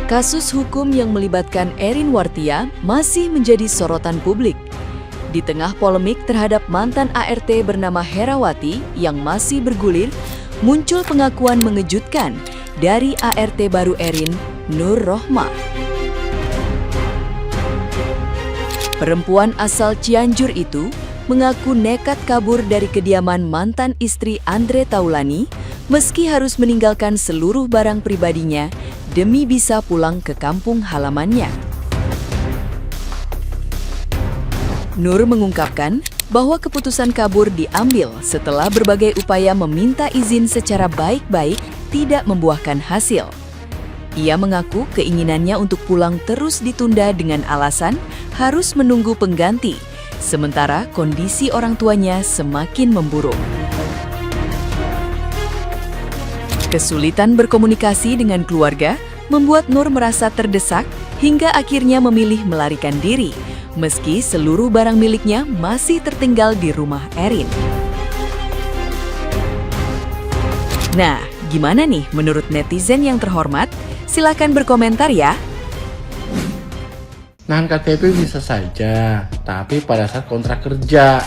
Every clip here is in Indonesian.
Kasus hukum yang melibatkan Erin Wartia masih menjadi sorotan publik. Di tengah polemik terhadap mantan ART bernama Herawati yang masih bergulir, muncul pengakuan mengejutkan dari ART baru Erin, Nur Rohmah. Perempuan asal Cianjur itu mengaku nekat kabur dari kediaman mantan istri Andre Taulani meski harus meninggalkan seluruh barang pribadinya demi bisa pulang ke kampung halamannya. Nur mengungkapkan bahwa keputusan kabur diambil setelah berbagai upaya meminta izin secara baik-baik tidak membuahkan hasil. Ia mengaku keinginannya untuk pulang terus ditunda dengan alasan harus menunggu pengganti, sementara kondisi orang tuanya semakin memburuk. Kesulitan berkomunikasi dengan keluarga membuat Nur merasa terdesak hingga akhirnya memilih melarikan diri, meski seluruh barang miliknya masih tertinggal di rumah Erin. Nah, gimana nih menurut netizen yang terhormat? Silakan berkomentar ya. Nahan KTP bisa saja, tapi pada saat kontrak kerja.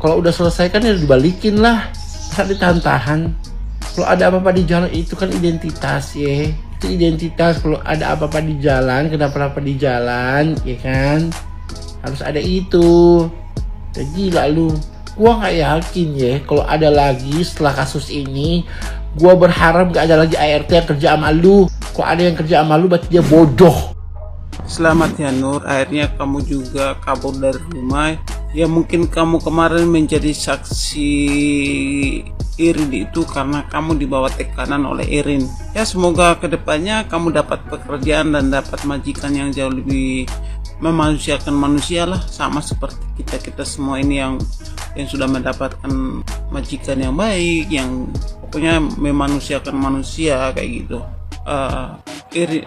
Kalau udah selesai kan ya dibalikin lah, masa ditahan-tahan. Kalau ada apa-apa di jalan itu kan identitas ya. Itu identitas, kalau ada apa-apa di jalan, kenapa-napa di jalan, ya kan? Harus ada itu. Udah gila lu. Gua gak yakin ya, kalau ada lagi setelah kasus ini, gua berharap gak ada lagi ART yang kerja sama lu. Kalau ada yang kerja sama lu, berarti dia bodoh. Selamat ya Nur, akhirnya kamu juga kabur dari rumah. Ya mungkin kamu kemarin menjadi saksi Erin itu karena kamu dibawa tekanan oleh Erin. Ya semoga kedepannya kamu dapat pekerjaan dan dapat majikan yang jauh lebih memanusiakan manusia lah, sama seperti kita semua ini yang sudah mendapatkan majikan yang baik, yang pokoknya memanusiakan manusia kayak gitu.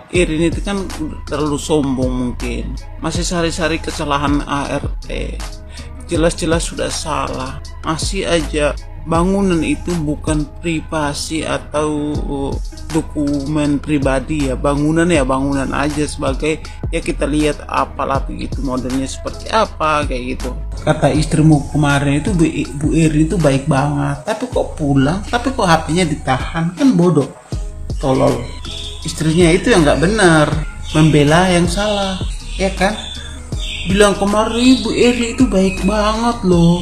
Erin itu kan terlalu sombong, mungkin masih sari-sari kesalahan ART, jelas-jelas sudah salah, masih aja bangunan itu bukan privasi atau dokumen pribadi ya, bangunan aja sebagai ya kita lihat apalah begitu modelnya seperti apa kayak gitu. Kata istrimu kemarin itu Bu Erin itu baik banget, tapi kok pulang, tapi kok HP-nya ditahan, kan bodoh, tolol. Istrinya itu yang nggak benar, membela yang salah, ya kan? Bilang kemarin Bu Erin itu baik banget loh,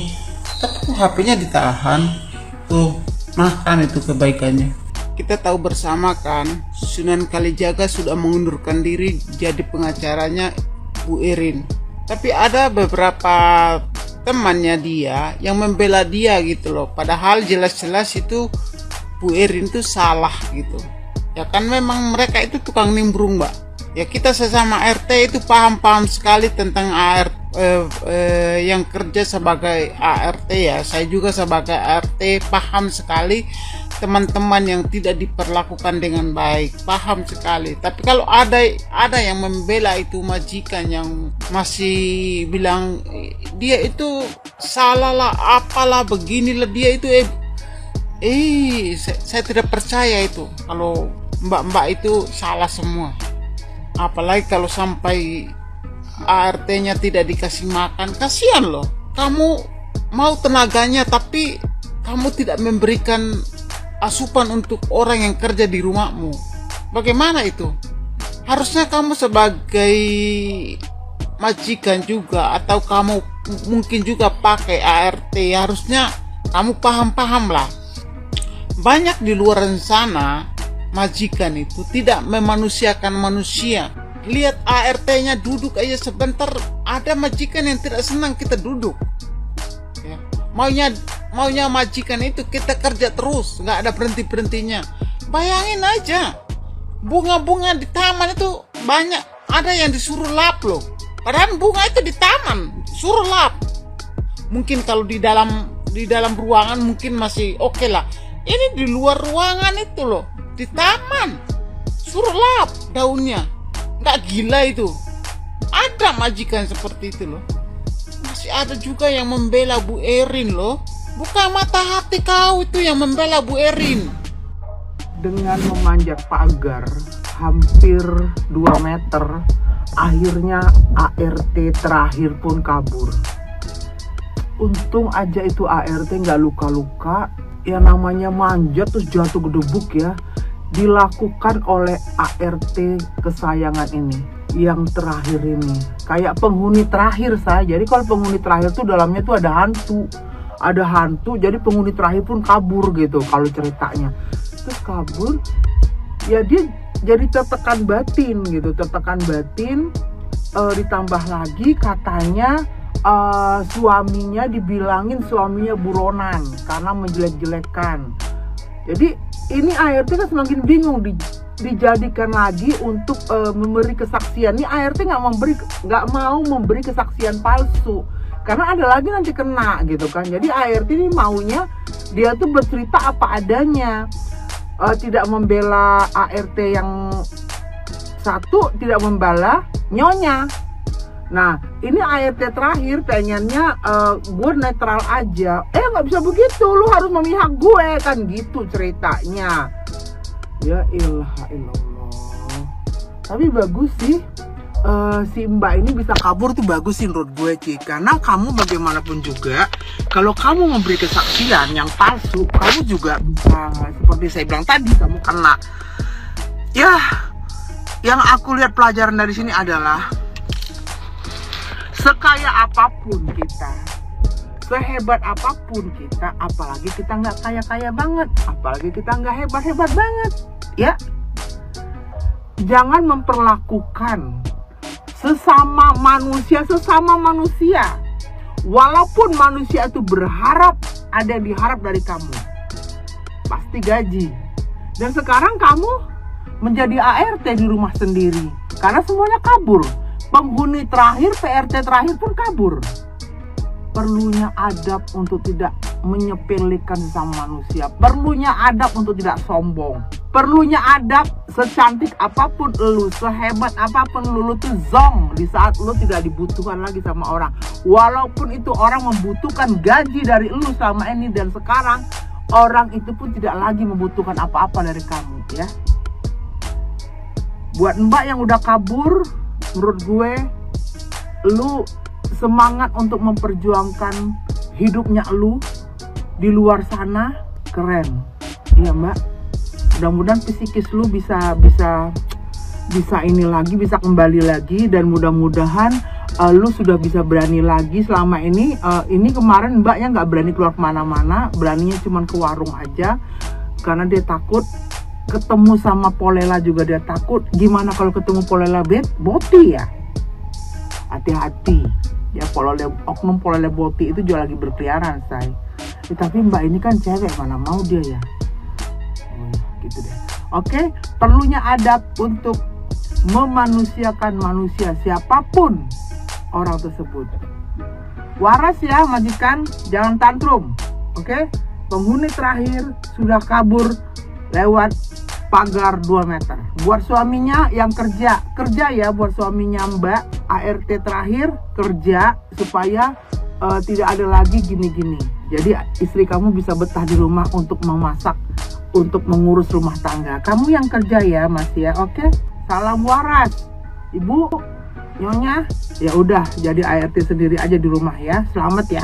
tapi kok HP-nya ditahan. Tuh, makan itu kebaikannya. Kita tahu bersama kan, Sunan Kalijaga sudah mengundurkan diri jadi pengacaranya Bu Erin. Tapi ada beberapa temannya dia yang membela dia gitu loh, padahal jelas-jelas itu Bu Erin itu salah gitu. Ya kan memang mereka itu tukang nimbrung, Mbak. Ya kita sesama RT itu paham sekali tentang ART yang kerja sebagai ART ya. Saya juga sebagai ART paham sekali teman-teman yang tidak diperlakukan dengan baik, paham sekali. Tapi kalau ada yang membela itu majikan yang masih bilang dia itu salah lah, apalah beginilah dia itu saya tidak percaya itu kalau mbak-mbak itu salah semua. Apalagi kalau sampai ART-nya tidak dikasih makan, kasihan loh. Kamu mau tenaganya tapi kamu tidak memberikan asupan untuk orang yang kerja di rumahmu. Bagaimana itu? Harusnya kamu sebagai majikan juga, atau kamu mungkin juga pakai ART, harusnya kamu paham lah. Banyak di luar sana majikan itu tidak memanusiakan manusia. Lihat ART-nya duduk aja sebentar, ada majikan yang tidak senang kita duduk ya. Maunya majikan itu kita kerja terus, nggak ada berhentinya. Bayangin aja, bunga-bunga di taman itu banyak, ada yang disuruh lap loh, padahal bunga itu di taman suruh lap. Mungkin kalau di dalam ruangan mungkin masih oke lah. Ini di luar ruangan itu loh, di taman suruh lap daunnya. Nggak gila itu? Ada majikan seperti itu loh. Masih ada juga yang membela Bu Erin loh. Buka mata hati kau itu yang membela Bu Erin. Dengan memanjat pagar hampir 2 meter. Akhirnya ART terakhir pun kabur. Untung aja itu ART nggak luka-luka. Ya namanya manjat terus jatuh gedebuk ya. Dilakukan oleh ART kesayangan ini, yang terakhir ini. Kayak penghuni terakhir saya. Jadi kalau penghuni terakhir tuh dalamnya tuh ada hantu. Ada hantu, jadi penghuni terakhir pun kabur gitu kalau ceritanya. Terus kabur, ya dia jadi tertekan batin gitu, tertekan batin. Ditambah lagi katanya suaminya dibilangin suaminya buronan karena menjelek-jelekan. Jadi ini ART kan semakin bingung, dijadikan lagi untuk memberi kesaksian. Ini ART nggak mau memberi kesaksian palsu karena ada lagi nanti kena gitu kan. Jadi ART ini maunya dia tuh bercerita apa adanya. Tidak membela ART yang satu, tidak membela nyonya. Nah ini ART terakhir pengennya gue netral aja. Nggak bisa begitu, lu harus memihak gue kan gitu ceritanya. Ya ilah illallah. Tapi bagus sih, si mbak ini bisa kabur tuh bagus sih menurut gue Ci. Karena kamu bagaimanapun juga, kalau kamu memberi kesaksian yang palsu, kamu juga bisa, seperti saya bilang tadi, kamu kena. Ya, yang aku lihat pelajaran dari sini adalah sekaya apapun kita, sehebat apapun kita, apalagi kita nggak kaya-kaya banget, apalagi kita nggak hebat-hebat banget, ya. Jangan memperlakukan sesama manusia, walaupun manusia itu berharap, ada yang diharap dari kamu, pasti gaji. Dan sekarang kamu menjadi ART di rumah sendiri, karena semuanya kabur. Penghuni terakhir, PRT terakhir pun kabur. Perlunya adab untuk tidak menyepelekan sesama manusia. Perlunya adab untuk tidak sombong. Perlunya adab, secantik apapun lu, sehebat apapun lu tuh zong di saat lu tidak dibutuhkan lagi sama orang. Walaupun itu orang membutuhkan gaji dari lu selama ini, dan sekarang orang itu pun tidak lagi membutuhkan apa-apa dari kamu, ya. Buat mbak yang udah kabur, menurut gue, lu semangat untuk memperjuangkan hidupnya lu di luar sana, keren. Iya mbak, mudah-mudahan psikis lu bisa ini lagi, bisa kembali lagi, dan mudah-mudahan lu sudah bisa berani lagi. Selama ini kemarin mbaknya nggak berani keluar kemana-mana, beraninya cuma ke warung aja karena dia takut. Ketemu sama Polela juga dia takut. Gimana kalau ketemu Polela Boti ya? Hati-hati ya, oknum Polela Boti itu juga lagi berkeliaran say. Tapi mbak ini kan cewek, mana mau dia ya. Gitu deh. Oke, perlunya adab untuk memanusiakan manusia, siapapun orang tersebut. Waras ya majikan, jangan tantrum. Oke, penghuni terakhir sudah kabur lewat pagar 2 meter. Buat suaminya yang kerja ya, buat suaminya mbak ART terakhir kerja supaya tidak ada lagi gini-gini. Jadi istri kamu bisa betah di rumah untuk memasak, untuk mengurus rumah tangga. Kamu yang kerja ya mas ya, oke? Salam waras, ibu, nyonya. Ya udah, jadi ART sendiri aja di rumah ya. Selamat ya.